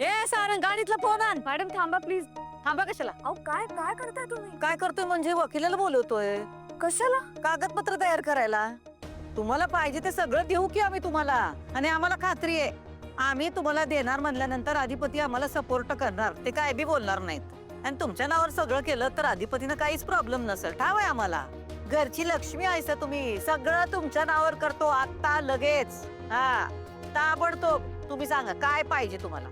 ए Sarang, गाडीतला phone आण. Madam थांबा please. थांबा कशाला? अहो काय काय करताय तुम्ही? काय करतोय म्हणजे वकिलाला बोलवतोय. कशाला? कागदपत्र तयार करायला. तुम्हाला पाहिजे ते सगळं देऊ की आम्ही तुम्हाला. आणि आम्हाला खात्री आहे आम्ही तुम्हाला देणार म्हणल्यानंतर अधिपती आम्हाला सपोर्ट करणार, ते काय बी बोलणार नाहीत. आणि तुमच्या नावावर सगळं केलं तर अधिपतीनं काहीच प्रॉब्लेम नसेल. ठाव आहे आम्हाला. घरची लक्ष्मी आहेस तुम्ही. सगळं तुमच्या नावावर करतो आता लगेच. हा ताबडतोब. तुम्ही सांगा काय पाहिजे तुम्हाला.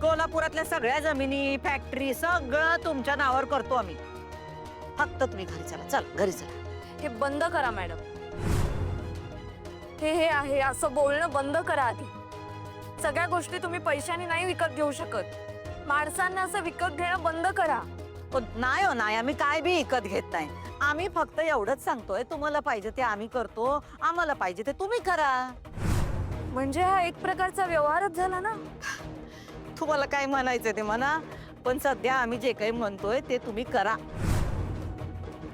कोल्हापुरातल्या सगळ्या जमिनी, फॅक्टरी सगळं तुमच्या नावावर करतो आम्ही. फक्त तुम्ही घरी चला. चल घरी चला. हे बंद करा मॅडम. हे आहे असं बोलणं बंद करा आधी. सगळ्या गोष्टी तुम्ही पैशाने नाही विकत घेऊ शकत. माणसांना असं विकत घेणं बंद करा. नाही हो नाही, आम्ही काय बी विकत घेत नाही. आम्ही फक्त एवढंच सांगतोय तुम्हाला पाहिजे ते आम्ही करतो, आम्हाला पाहिजे ते तुम्ही करा. म्हणजे हा एक प्रकारचा व्यवहारच झाला ना. तुम्हाला काय म्हणायचं ते म्हणा, पण सध्या आम्ही जे काही म्हणतोय ते तुम्ही करा.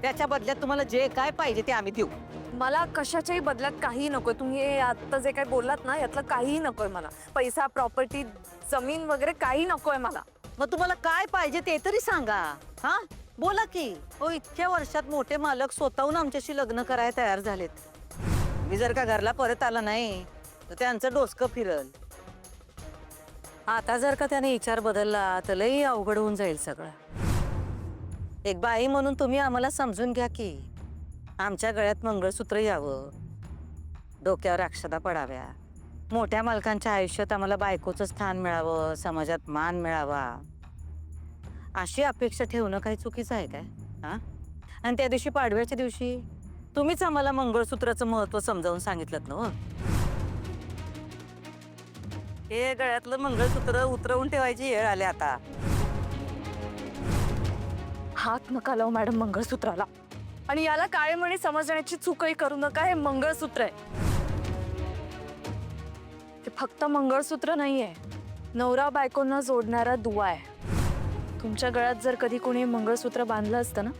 त्याच्या बदल्यात तुम्हाला जे काय पाहिजे ते आम्ही देऊ. मला कशाच्याही बदल्यात काही नकोय. तुम्ही हे आता जे काही बोललात ना यातलं काहीही नकोय मला. पैसा, प्रॉपर्टी, जमीन वगैरे काही नकोय मला. मग तुम्हाला काय पाहिजे ते तरी सांगा. हा बोला की. हो इतक्या वर्षात मोठे मालक स्वतःहून आमच्याशी लग्न करायला तयार झालेत. मी जर का घरला परत आला नाही तर त्यांचं डोसकं फिरल. आता जर का त्याने विचार बदलला तर लई अवघड होऊन जाईल सगळं. एक बाई म्हणून तुम्ही आम्हाला समजून घ्या की. आमच्या गळ्यात मंगळसूत्र यावं, डोक्यावर अक्षता पडाव्या, मोठ्या मालकांच्या आयुष्यात आम्हाला बायकोचं स्थान मिळावं, समाजात मान मिळावा, अशी अपेक्षा ठेवणं काही चुकीचं आहे काय? हा आणि त्या दिवशी पाडव्याच्या दिवशी तुम्हीच आम्हाला मंगळसूत्राचं महत्व समजावून सांगितलं ना. हे गळ्यातलं मंगळसूत्र उतरवून ठेवायची वेळ आली आता. हात नका लावू मॅडम मंगळसूत्राला. आणि याला काळेमणी समजण्याची चूकही करू नका. हे मंगळसूत्र आहे. ते फक्त मंगळसूत्र नाहीये, नवरा बायकोंना जोडणारा दुवा आहे. तुमच्या गळ्यात जर कधी कोणी मंगळसूत्र बांधलं असतं ना,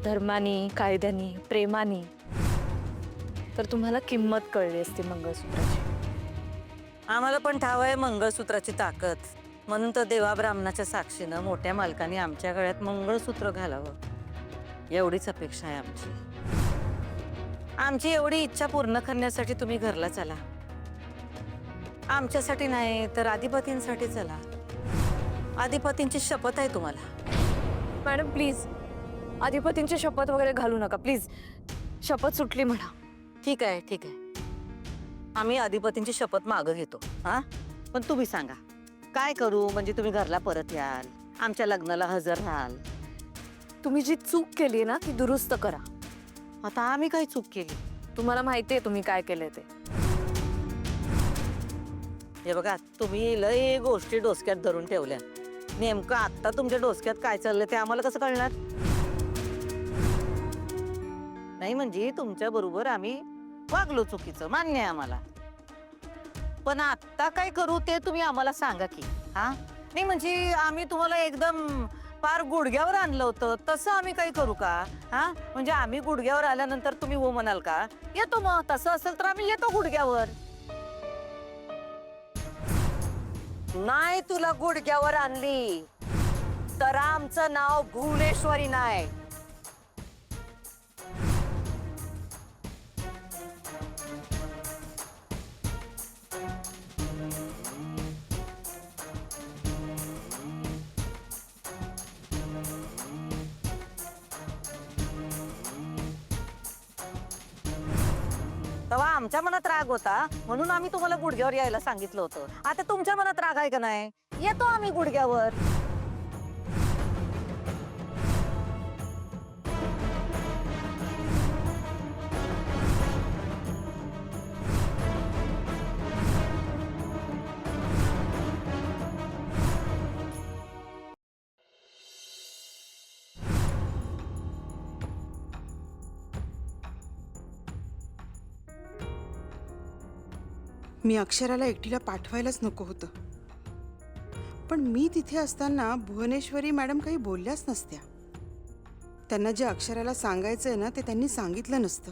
धर्मानी, कायद्यानी, प्रेमानी, तर तुम्हाला किंमत कळली असती मंगळसूत्राची. आम्हाला पण ठाव आहे मंगळसूत्राची ताकद. म्हणून तर देवा ब्राह्मणाच्या साक्षीनं मोठ्या मालकाने आमच्या गळ्यात मंगळसूत्र घालावं एवढीच अपेक्षा आहे आमची. आमची एवढी इच्छा पूर्ण करण्यासाठी तुम्ही घरला चला. आमच्यासाठी नाही तर अधिपतींसाठी चला. अधिपतींची शपथ आहे तुम्हाला. मॅडम प्लीज अधिपतींची शपथ वगैरे घालू नका प्लीज. शपथ सुटली म्हणा. ठीक आहे ठीक आहे, आम्ही अधिपतींची शपथ मागं घेतो. हा पण तुम्ही सांगा काय करू म्हणजे तुम्ही घरला परत याल, आमच्या लग्नाला हजर राहाल. तुम्ही जी चूक केली ना ती दुरुस्त करा. आता आम्ही काय चूक केली? तुम्हाला माहितीये तुम्ही काय केलंय ते. हे बघा तुम्ही लय गोष्टी डोसक्यात धरून ठेवल्या. नेमकं आता तुमच्या डोसक्यात काय चाललंय ते आम्हाला कसं कळणार? नाही म्हणजे तुमच्या बरोबर आम्ही वागलो चुकीचं, मान्य आहे आम्हाला. पण आता काय करू ते तुम्ही आम्हाला सांगा की. हा नाही म्हणजे आम्ही तुम्हाला एकदम फार गुडघ्यावर आणलं होतं तसं आम्ही काही करू का? हा म्हणजे आम्ही गुडघ्यावर आल्यानंतर तुम्ही हो म्हणाल का? येतो मग. तसं असेल तर आम्ही येतो गुडघ्यावर. नाही तुला गुडघ्यावर आणली तर आमचं नाव भुवनेश्वरी नाही. तेव्हा आमच्या मनात राग होता म्हणून आम्ही तुम्हाला गुडघ्यावर यायला सांगितलं होतं. आता तुमच्या मनात राग आहे का नाही? येतो आम्ही गुडघ्यावर. मी अक्षराला एकटीला पाठवायलाच नको होतं. पण मी तिथे असताना भुवनेश्वरी मॅडम काही बोलल्याच नसत्या. त्यांना जे अक्षराला सांगायचंय ना ते त्यांनी सांगितलं नसतं.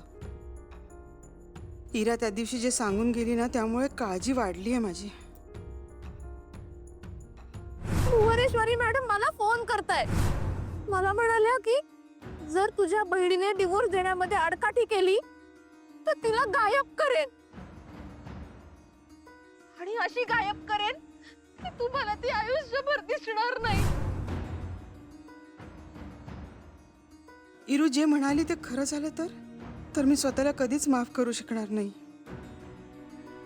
इरा त्या दिवशी जे सांगून गेली ना त्यामुळे काळजी वाढली आहे माझी. भुवनेश्वरी मॅडम मला फोन करताय. मला म्हणाल्या की जर तुझ्या बहिणीने डिवोर्स देण्यामध्ये आडकाठी केली तर तिला गायब करेन, आणि अशी गायब करेन की तुम्हाला ती आयुष्यभर दिसणार नाही. इरू जे म्हणाली ते खरं झालं तर मी स्वतःला कधीच माफ करू शकणार नाही.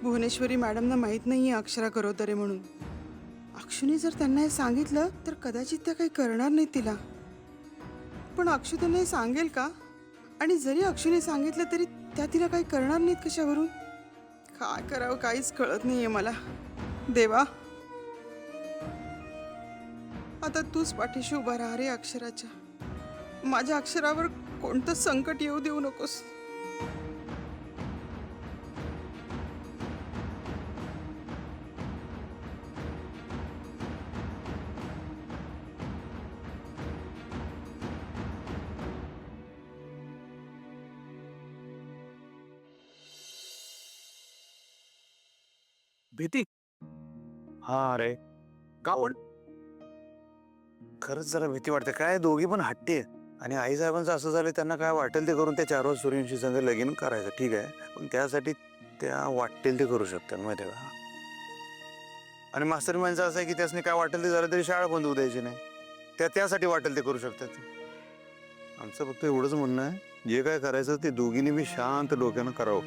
भुवनेश्वरी मॅडमना माहीत नाहीये अक्षरा गरोदर आहे म्हणून. अक्षुने जर त्यांना हे सांगितलं तर कदाचित त्या काही करणार नाही तिला. पण अक्षू त्यांना हे सांगेल का? आणि जरी अक्षुने सांगितलं तरी त्या तिला काही करणार नाहीत कशावरून? काय करावं काहीच कळत नाहीये मला. देवा, आता तूच पाठीशी उभा राहा रे अक्षराच्या. माझ्या अक्षरावर कोणतं संकट येऊ देऊ नकोस. भीती. हा रे, का पण खरंच जरा भीती वाटते. काय दोघी पण हट्टी आहे. आणि आई साहेबांचं असं झालं, त्यांना काय वाटेल ते करून त्या 4 वर्ष सूर्यवंशी संग लगीन करायचं. ठीक आहे, पण त्यासाठी त्या वाटेल ते करू शकतात माहिती आहे का. आणि मास्टर माइंडचं असं आहे की त्यासनी काय वाटेल ते झालं तरी शाळा बंद होऊ द्यायची नाही. त्यासाठी वाटेल ते करू शकतात. आमचं फक्त एवढंच म्हणणं आहे, जे काय करायचं ते दोघींनी बी शांत डोक्यानं करावं.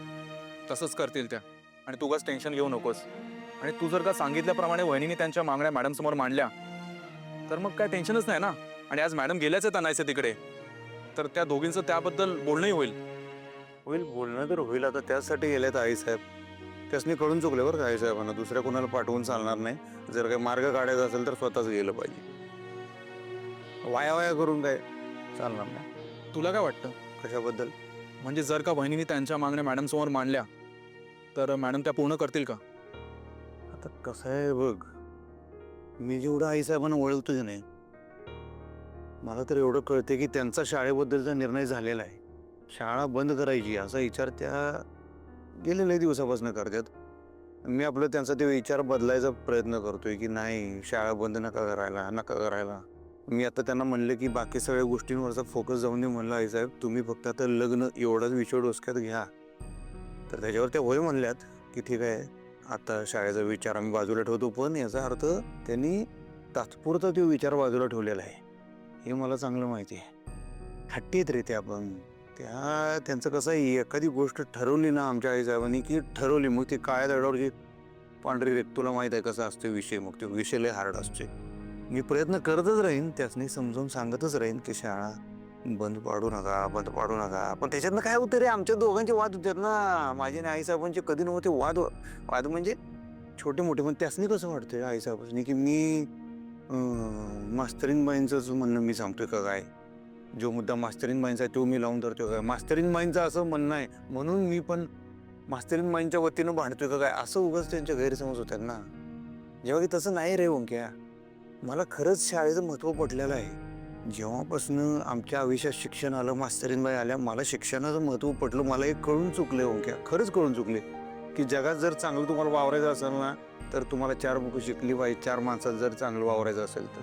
तसंच करतील त्या. आणि तू उगाच टेन्शन घेऊ नकोस. आणि तू जर का सांगितल्याप्रमाणे वहिनीने त्यांच्या मागण्या मॅडम समोर मांडल्या तर मग काय टेन्शनच नाही ना. आणि आज मॅडम गेल्याच आहेत आणायचे तिकडे, तर त्या दोघींचं त्याबद्दल बोलणंही होईल. बोलणं तर होईल. आता त्यासाठी गेलेत आई साहेब. त्यासनी कळून चुकले बरं का आई साहेबांना. दुसऱ्या कोणाला पाठवून चालणार नाही. जर काही मार्ग काढायचा असेल तर स्वतःच गेलं पाहिजे. वाया करून काय चालणार नाही. तुला काय वाटतं कशाबद्दल? म्हणजे जर का वहिनीने त्यांच्या मागण्या मॅडम समोर मांडल्या तर मॅडम त्या पूर्ण करतील का? आता कसं आहे बघ, मी जेवढं आई साहेबांना ओळखतोय नाही, मला तर एवढं कळते की त्यांचा शाळेबद्दलचा निर्णय झालेला आहे. शाळा बंद करायची असा विचार त्या गेलेल्या दिवसापासून करतात. मी आपलं त्यांचा ते विचार बदलायचा प्रयत्न करतोय की नाही, शाळा बंद नका करायला. मी आता त्यांना म्हणलं की बाकी सगळ्या गोष्टींवरचा फोकस जाऊन दे. म्हणलं आई साहेब तुम्ही फक्त आता लग्न एवढाच विषय डोसक्यात घ्या. तर त्याच्यावर त्या होय म्हणल्यात की ठीक आहे, आता शाळेचा विचार आम्ही बाजूला ठेवतो. पण याचा अर्थ त्यांनी तात्पुरता तो विचार बाजूला ठेवलेला आहे हे मला चांगलं माहिती आहे. हट्टी आहेत रे त्या. पण त्यांचं कसं आहे, एखादी गोष्ट ठरवली ना आमच्या आईसाहेबांनी की ठरवली, मग ती काय दडावरची पांढरी रेख. तुला माहीत आहे कसा असतो विषय. मग तो विषय लय हार्ड असतो. मी प्रयत्न करतच राहीन, त्यासनी समजावून सांगतच राहीन की शाळा बंद पाडू नका. पण त्याच्यातनं काय होतं रे, आमच्या दोघांचे वाद होतात ना. माझे आणि आईसाहेबांचे कधी नव्हते वाद म्हणजे छोटे मोठे. पण त्यासनी कसं वाटतंय आईसाहेबांनी की मी मास्तरीन बाईंचंच म्हणणं मी सांगतोय का काय. जो मुद्दा मास्तरीन बाईंचा आहे तो मी लावून धरतोय काय. मास्तरीन बाईंचं असं म्हणणं आहे म्हणून मी पण मास्तरीन बाईंच्या वतीनं भांडतोय का काय. असं उगाच त्यांच्या गैरसमज होतात ना. जेव्हा की तसं नाही रे ओंक्या. मला खरंच शाळेचं महत्त्व पटलेलं आहे. जेव्हापासून आमच्या आयुष्यात शिक्षण आलं, मास्तरीनबाई आल्या, मला शिक्षणाचं महत्त्व पटलं. मला एक कळून चुकले ओंक्या, खरंच कळून चुकले की जगात जर चांगलं तुम्हाला वावरायचं असेल ना तर तुम्हाला 4 बुकं शिकली पाहिजे. 4 माणसात जर चांगलं वावरायचं असेल तर.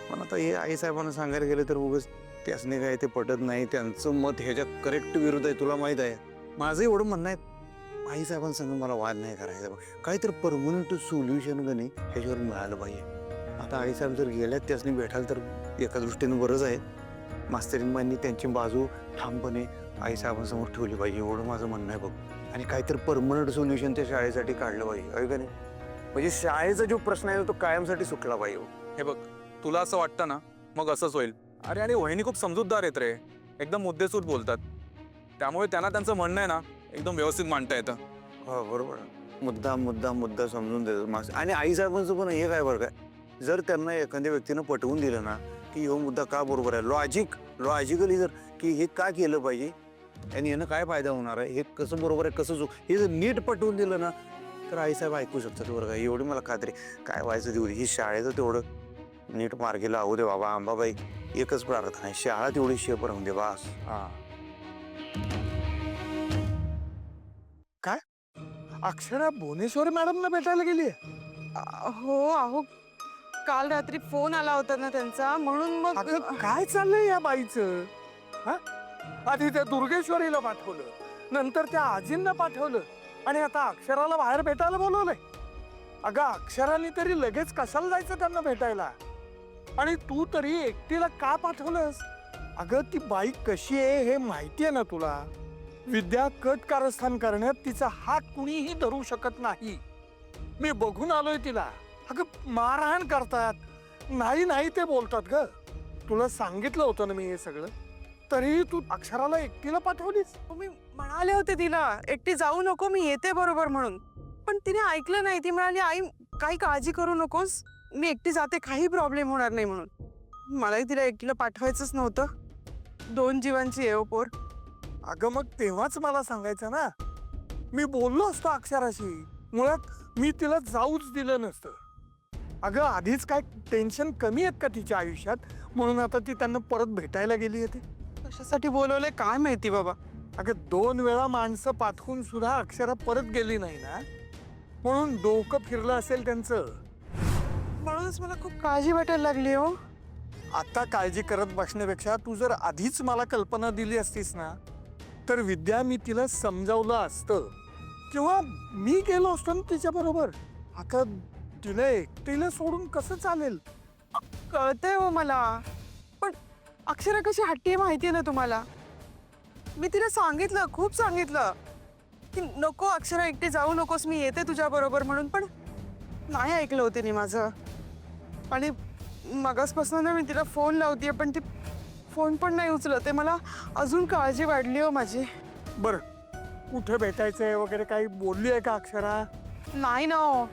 पण आता हे आईसाहेबांना सांगायला गेलं तर उगाच त्यासने काय ते पटत नाही. त्यांचं मत ह्याच्या करेक्ट विरुद्ध आहे. तुला माहीत आहे माझं एवढं म्हणणं आहे, आईसाहेबांसंग मला वाद नाही करायचा. काहीतरी परमनंट सोल्युशन का नाही ह्याच्यावर मिळालं पाहिजे. आता आईसाहेब जर गेल्यात त्यासनी भेटाल तर एका दृष्टीनं बरंच आहे. मास्तरीनबाईंनी त्यांची बाजू ठामपणे आईसाहेबांसमोर ठेवली पाहिजे, एवढं माझं म्हणणं आहे बघ. आणि काहीतरी परमनंट सोल्युशन त्या शाळेसाठी काढलं पाहिजे, आहे का नाही. म्हणजे शाळेचा जो प्रश्न आहे तो कायमसाठी सुटला पाहिजे. हे बघ, तुला असं वाटतं ना मग असंच होईल. अरे आणि वहिनी खूप समजूतदार आहेत रे, एकदम मुद्देसूद बोलतात. त्यामुळे त्यांना त्यांचं म्हणणं आहे ना एकदम व्यवस्थित मांडता येतं. हो बरोबर. मुद्दा समजून देतात. आणि आईसाहेबांचं पण हे काय बरं काय, जर त्यांना एखाद्या व्यक्तीनं पटवून दिलं ना की हा मुद्दा का बरोबर आहे, लॉजिकली जर की हे का केलं पाहिजे आणि यानं काय फायदा होणार आहे, हे कसं बरोबर आहे कसं चूक, हे जर नीट पटवून दिलं ना तर आईसाहेब ऐकू शकतात बरं का. एवढी मला खात्री. काय व्हायचं तेवढी ही शाळेचं तेवढं नीट मार्गी लावू दे बाबा. अंबाबाई एकच प्रार्थना आहे, शाळा तेवढी शेप राहून दे बास. अक्षरा भुवनेश्वरी मॅडमला भेटायला गेली? हो अहो, काल रात्री फोन आला होता ना त्यांचा, म्हणून मग अगं काय चाललंय या बाईचं? हा? आधी त्या दुर्गेश्वरीला पाठवलं, नंतर त्या आजींना पाठवलं आणि आता अक्षराला बाहेर भेटायला बोलवलंय. अगं अक्षराने तरी लगेच कशाला जायचं त्यांना भेटायला? आणि तू तरी एकटीला का पाठवलंस? अगं ती बाई कशी आहे हे माहिती आहे ना तुला. विद्या कट कारस्थान करण्यात तिचा हात कुणीही धरू शकत नाही. मी बघून आलोय तिला. अगं मारहाण करतात, नाही नाही ते बोलतात ग. तुला सांगितलं होतं ना मी हे सगळं, तरीही तू अक्षराला एकटीला पाठवलीस. मी म्हणाले होते तिला एकटी जाऊ नको, मी येते बरोबर म्हणून, पण तिने ऐकलं नाही. ती म्हणाली आई काही काळजी करू नकोस, मी एकटी जाते, काही प्रॉब्लेम होणार नाही म्हणून. मलाही तिला एकटीला पाठवायचंच नव्हतं. 2 जीवांची आहे पोर. अगं मग तेव्हाच मला सांगायचं ना. मी बोललो असतो अक्षराशी. मुळात मी तिला जाऊच दिलं नसतं. अगं आधीच काय टेन्शन कमी आहेत का तिच्या आयुष्यात, म्हणून आता ती त्यांना परत भेटायला गेली आहे. कशासाठी बोलवलंय काय माहिती बाबा. अगं 2 वेळा माणसं पाठवून सुद्धा अक्षरा परत गेली नाही ना, म्हणून डोकं फिरलं असेल त्यांचं. म्हणूनच मला खूप काळजी वाटायला लागली हो. आता काळजी करत बसण्यापेक्षा तू जर आधीच मला कल्पना दिली असतीस ना, तर विद्या मी तिला समजावलं असतं किंवा मी गेलो असतो ना तिच्या बरोबर. आता तिला एकटीला सोडून कसं चालेल? कळतंय हो मला, पण अक्षरा कशी हट्टी आहे माहिती आहे ना तुम्हाला. मी तिला सांगितलं, खूप सांगितलं की नको अक्षरा एकटी जाऊ नकोस, मी येते तुझ्या बरोबर म्हणून, पण नाही ऐकलं होते मी माझं. आणि मगासपासून ना मी तिला फोन लावतेय, पण ती फोन पण नाही उचलत आहे. मला अजून काळजी वाढली हो माझी. बरं कुठे भेटायचंय वगैरे काही बोलली आहे का अक्षरा? नाही ना हो,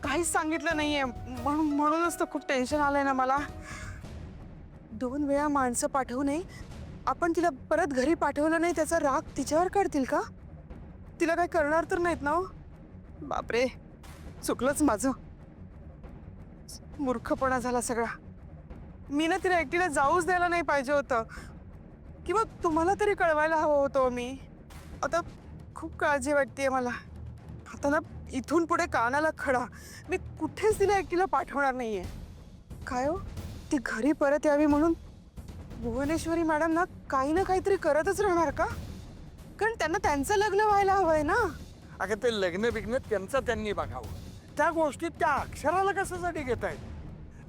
काहीच सांगितलं नाहीये. म्हणूनच तर खूप टेन्शन आलंय ना मला. 2 वेळा माणसं पाठवू नये, आपण तिला परत घरी पाठवलं नाही त्याचा राग तिच्यावर काढतील का? तिला काय करणार तर नाहीत ना हो. बापरे, चुकलंच माझं, मूर्खपणा झाला सगळा. मी ना तिला एकटीला जाऊच द्यायला नाही पाहिजे होतं, किंवा तुम्हाला तरी कळवायला हवं होतं मी. आता खूप काळजी वाटतेय मला. आता ना इथून पुढे कानाला खडा, मी कुठेच तिला एकटीला पाठवणार नाहीये. काय हो, ती घरी परत यावी म्हणून भुवनेश्वरी मॅडम ना काहीतरी करतच राहणार का? कारण त्यांना त्यांचं लग्न व्हायला हवंय ना. अगं ते लग्न बिग्न त्यांचं त्यांनी बघावं. त्या गोष्टी त्या अक्षराला कशासाठी घेत आहेत?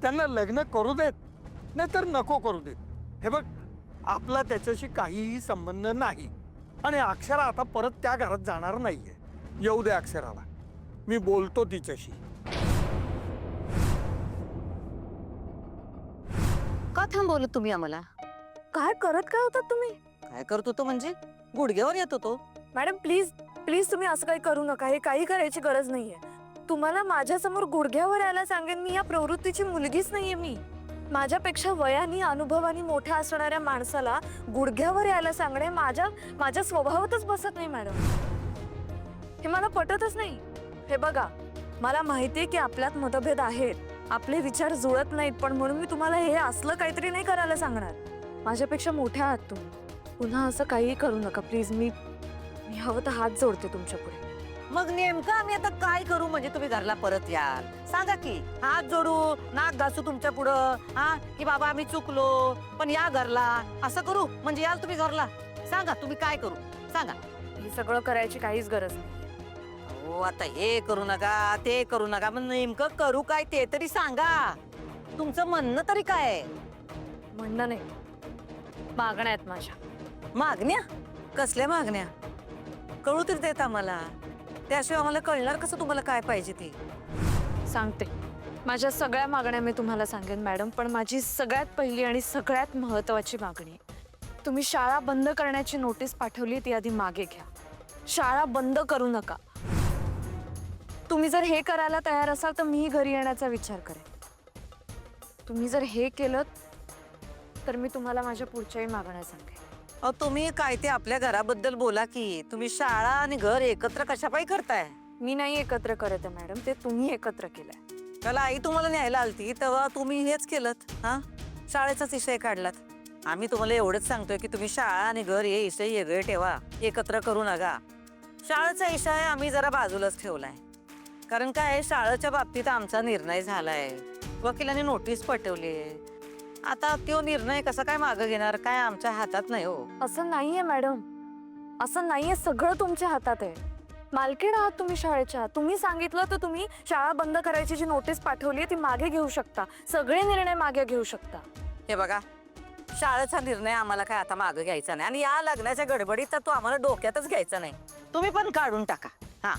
त्यांना लग्न करू देत, नाही तर नको करू देत. हे बघ, आपला त्याच्याशी काहीही संबंध नाही. आणि अक्षरा आता परत त्या घरात जाणार नाहीये. येऊ दे अक्षराला, मी बोलतो तिच्याशी. का थांबवलं तुम्ही आम्हाला? काय करत काय होतात तुम्ही? काय करत होतो म्हणजे? गुडघ्यावर येत होतो. मॅडम प्लीज प्लीज तुम्ही असं काही करू नका. हे काही करायची गरज नाहीये. तुम्हाला माझ्यासमोर गुडघ्यावर यायला सांगेन मी या प्रवृत्तीची मुलगीच नाहीये. मी माझ्यापेक्षा वयाने अनुभवाने मोठ्या असणाऱ्या माणसाला गुडघ्यावर यायला सांगणे माझ्या स्वभावातच बसत नाही मॅडम. हे मला पटतच नाही. हे बघा, मला माहितीये की आपल्यात मतभेद आहेत, आपले विचार जुळत नाहीत, पण म्हणून मी तुम्हाला हे असलं काहीतरी नाही करायला सांगणार. माझ्यापेक्षा मोठ्या आहात तुम्ही. पुन्हा असं काही करू नका प्लीज. मी हवं तर हात जोडते तुमच्या पुढे. मग नेमकं आम्ही आता काय करू म्हणजे तुम्ही घरला परत याल? सांगा की. हात जोडू, नाक घासू तुमच्या पुढं, हा की बाबा आम्ही चुकलो पण या घरला, असं करू म्हणजे याल तुम्ही घरला? सांगा तुम्ही काय करू, सांगा. हे सगळं करायची काहीच गरज नाही. हो, आता हे करू नका ते करू नका, मग नेमकं करू काय ते तरी सांगा. तुमचं म्हणणं तरी काय आहे? म्हणणं नाही, मागण्या आहेत माझ्या. मागण्या? कसल्या मागण्या? कळू तर देत आम्हाला. त्याशिवाय आम्हाला कळणार कसं तुम्हाला काय पाहिजे ते? सांगते. माझ्या सगळ्या मागण्या मी तुम्हाला सांगेन मॅडम, पण माझी सगळ्यात पहिली आणि सगळ्यात महत्त्वाची मागणी आहे, तुम्ही शाळा बंद करण्याची नोटीस पाठवली ती आधी मागे घ्या. शाळा बंद करू नका. तुम्ही जर हे करायला तयार असाल तर मी घरी येण्याचा विचार करेन. तुम्ही जर हे केलं तर मी तुम्हाला माझ्या पुढच्याही मागण्या सांगेन. अहो तुम्ही काय ते आपल्या घराबद्दल बोला की. तुम्ही शाळा आणि घर एकत्र कशापायी करताय? मी नाही एकत्र करत आहे मॅडम, ते तुम्ही एकत्र केलंय. त्याला आई तुम्हाला न्यायला आलती तेव्हा तुम्ही हेच केलं, हा शाळेचाच विषय काढलात. आम्ही तुम्हाला एवढंच सांगतोय की तुम्ही शाळा आणि घर हे विषय वेगळे ठेवा, एकत्र करू नका. शाळेचा विषय आम्ही जरा बाजूलाच ठेवलाय, कारण काय शाळेच्या बाबतीत आमचा निर्णय झालाय. वकिलांनी नोटीस पाठवली. आता तो निर्णय कसा काय मागं घेणार काय आमच्या हातात नाही हो. असं नाहीये मॅडम, असं नाहीये. सगळं तुमच्या हातात आहे. मालकीण आहात तुम्ही शाळेच्या. तुम्ही सांगितलं तर तुम्ही शाळा बंद करायची जी नोटीस पाठवली ती मागे घेऊ शकता. सगळे निर्णय मागे घेऊ शकता. हे बघा, शाळेचा निर्णय आम्हाला काय आता मागं घ्यायचा नाही आणि या लग्नाच्या गडबडीत तर तो आम्हाला डोक्यातच घ्यायचा नाही. तुम्ही पण काढून टाका. हा,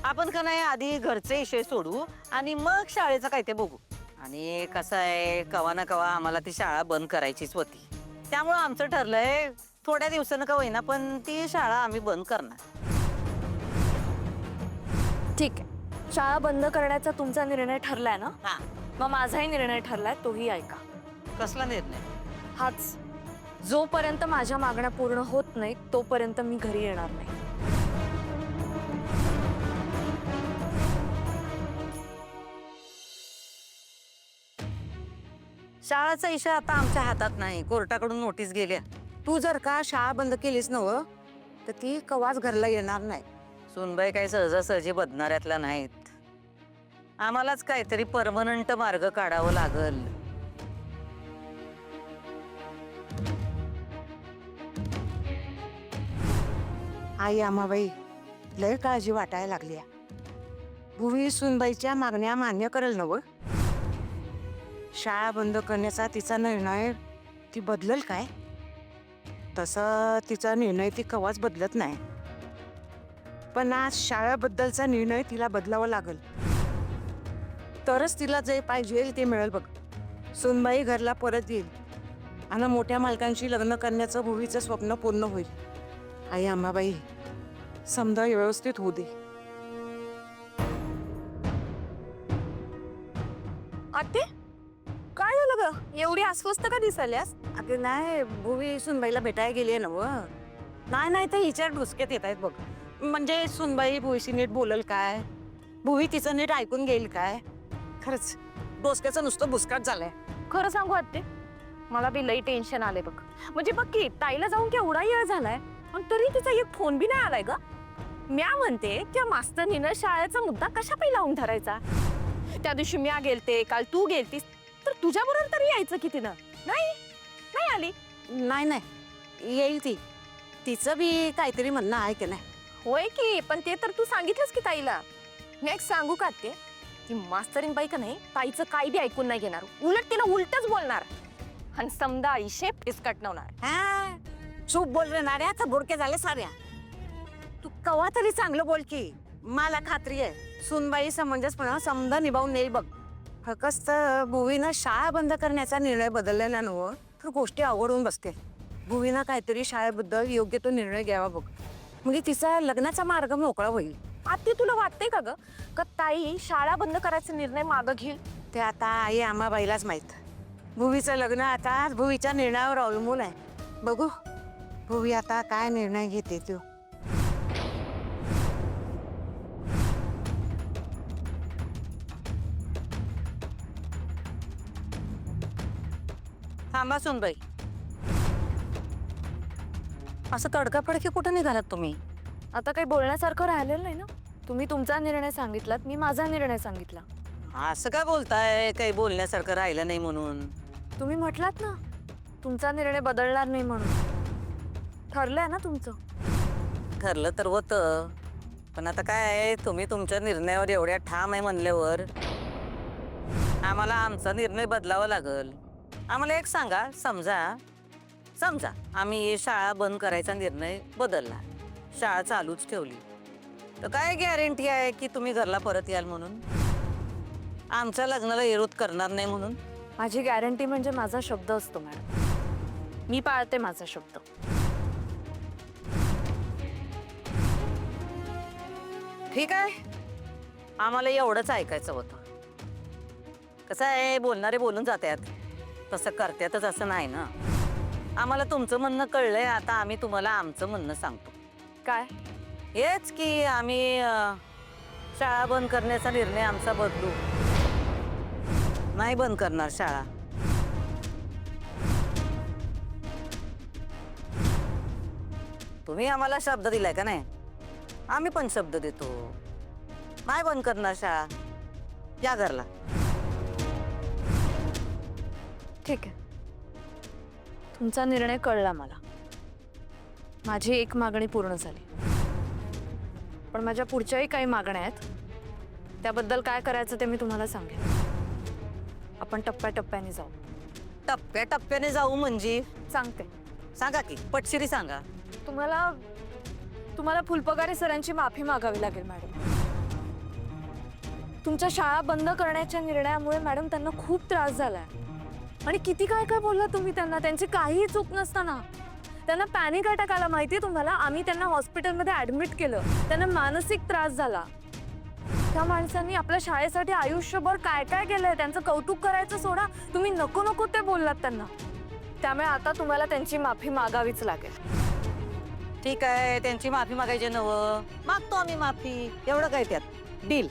आपण का नाही आधी घरचे विषय सोडू आणि मग शाळेचं काय ते बघू. आणि कसं आहे, कवा ना कवा आम्हाला ती शाळा बंद करायचीच होती. त्यामुळं आमचं ठरलंय थोड्या दिवसानं का होईना पण ती शाळा आम्ही बंद करणार. ठीक आहे, शाळा बंद करण्याचा तुमचा निर्णय ठरलाय ना? हा. मग माझाही निर्णय ठरलाय, तोही ऐका. कसला निर्णय? हाच, जोपर्यंत माझ्या मागण्या पूर्ण होत नाहीत तोपर्यंत मी घरी येणार नाही. शाळाचा इशा आता आमच्या हातात नाही. कोर्टाकडून नोटीस गेल्या. तू जर का शाळा बंद केलीस नव तर ती कवाच घरला येणार नाही. सुनबाई काही सहजासहजी बदनाऱ्यातल्या नाहीत. आम्हालाच काहीतरी परमनंट मार्ग काढावं लागल. आई आमाबाई लय काळजी वाटायला लागली. भुवी सुनबाईच्या मागण्या मान्य करेल नव? शाळा बंद करण्याचा तिचा निर्णय ती बदलल काय? तसा तिचा निर्णय ती कवाच बदलत नाही. पण आज शाळेबद्दलचा निर्णय तिला बदलावा लागल. तरच तिला जे पाहिजे ते मिळेल बघ. सुनबाई घरला परत येईल आणि मोठ्या मालकांशी लग्न करण्याचं भुवीचं स्वप्न पूर्ण होईल. आई आम्हाबाई समजा व्यवस्थित होऊ दे. आते, काय झालं ग? एवढी अस्वस्थ का दिसायल्यास? अगं नाही, भुवी सुनबाईला भेटायला गेली आहे ना व. नाही नाही तर हिच्या डुसक्यात येत आहेत बघ. म्हणजे सुनबाई भुवीशी नीट बोलल काय? भुवी तिचं नीट ऐकून घेईल काय? खरंच डोसक्याचं नुसतं बुसकाट झालंय. खरं सांगू आते, मला बी लई टेन्शन आले बघ. म्हणजे बघ की ताईला जाऊन केवढा वेळ झालाय पण तरी तिचा एक फोन बी नाही आलाय ग. म्या म्हणते त्या मास्तरनीनं शाळेचा मुद्दा कशा पहिला लावून धरायचा? त्या दिवशी म्या गेलते, काल तू गेलतीस, तर तुझ्या बरोबर तरी यायचं की तिनं. नाही नाही आली. नाही नाही येईल ती. तिचं बी काहीतरी म्हणणं आहे की नाही? होय की, पण ते तर तू सांगितलंस की ताईला. नेक्स्ट सांगू का ते, ती मास्तरीन बाई का नाही ताईचं काही बी ऐकून नाही घेणार. उलट तिला उलटच बोलणार आणि समजा आईशे फिसकटवणार. हा, चूप बोल रे नाड्या, आता बुडके झाले साऱ्या. तू कवा तरी चांगलं बोल की. मला खात्री आहे सुनबाई समंजसपणा समजा निभावून नेईल बघ. फक्त भुवीनं शाळा बंद करण्याचा निर्णय बदललेला नव्ह तर गोष्टी अवघडून बसते. भुवीनं काहीतरी शाळेबद्दल योग्य तो निर्णय घ्यावा बघ. म्हणजे तिचा लग्नाचा मार्ग मोकळा होईल. आत्ते, तुला वाटतंय का ग का ताई शाळा बंद करायचा निर्णय मागं घेईल? ते आता आई आम्हाबाईलाच माहीत. भुवीचं लग्न आता भुवीच्या निर्णयावर अवलंबून आहे. बघू भुवी आता काय निर्णय घेते तो. थांबा सुनबाई, असं तडकाफडकी कुठं निघालात तुम्ही? आता काही बोलण्यासारखं राहिलेलं नाही ना. तुम्ही तुमचा निर्णय सांगितलात, मी माझा निर्णय सांगितला. असं काय बोलताय? काही बोलण्यासारखं राहिलं नाही म्हणून? तुम्ही म्हटलात ना तुमचा निर्णय बदलणार नाही म्हणून. ठरलंय ना तुमचं. ठरलं तर होतं, पण आता काय आहे, तुम्ही तुमच्या निर्णयावर एवढ्या ठाम आहे म्हणल्यावर आम्हाला आमचा निर्णय बदलावा लागल. आम्हाला एक सांगा, समजा समजा आम्ही शाळा बंद करायचा निर्णय बदलला, शाळा चालूच ठेवली, तर काय गॅरंटी आहे की तुम्ही घरला परत याल म्हणून? आमच्या लग्नाला विरोध करणार नाही म्हणून? माझी गॅरंटी म्हणजे माझा शब्द असतो मॅडम. मी पाळते माझा शब्द. ठीक आहे, आम्हाला एवढंच ऐकायचं होतं. कसं आहे, बोलणारे बोलून जातात, तसं करतातच असं नाही ना. आम्हाला तुमचं म्हणणं कळलंय, आता आम्ही तुम्हाला आमचं म्हणणं सांगतो. काय? हेच की आम्ही शाळा बंद करण्याचा निर्णय आमचा बदलू. नाही बंद करणार शाळा. तुम्ही आम्हाला शब्द दिलाय का नाही, आम्ही पण शब्द देतो. नाही बंद करणार शाळा. या घरला. ठीक आहे, तुमचा निर्णय कळला मला. माझी एक मागणी पूर्ण झाली, पण माझ्या पुढच्याही काही मागण्या आहेत. त्याबद्दल काय करायचं ते मी तुम्हाला सांगेन. आपण टप्प्याटप्प्याने जाऊ. टप्प्याटप्प्याने जाऊ म्हणजे सांगते. सांगा की पटशिरी सांगा. तुम्हाला फुलपगारे सरांची माफी मागावी लागेल मॅडम. तुमच्या शाळा बंद करण्याच्या निर्णयामुळे मॅडम त्यांना खूप त्रास झालाय. आणि किती काय काय बोलला तुम्ही त्यांना, त्यांची काहीही चूक नसताना. त्यांना पॅनिक अटॅक आला माहितीये तुम्हाला. आम्ही त्यांना हॉस्पिटलमध्ये ऍडमिट केलं. त्यांना मानसिक त्रास झाला. त्या माणसांनी आपल्या शाळेसाठी आयुष्यभर काय काय केलंय, त्यांचं कौतुक करायचं सोडा, तुम्ही नको नको ते बोललात त्यांना. त्यामुळे आता तुम्हाला त्यांची माफी मागावीच लागेल. ठीक आहे, त्यांची माफी मागायची नवं, मागतो आम्ही माफी. एवढं काय त्यात डील.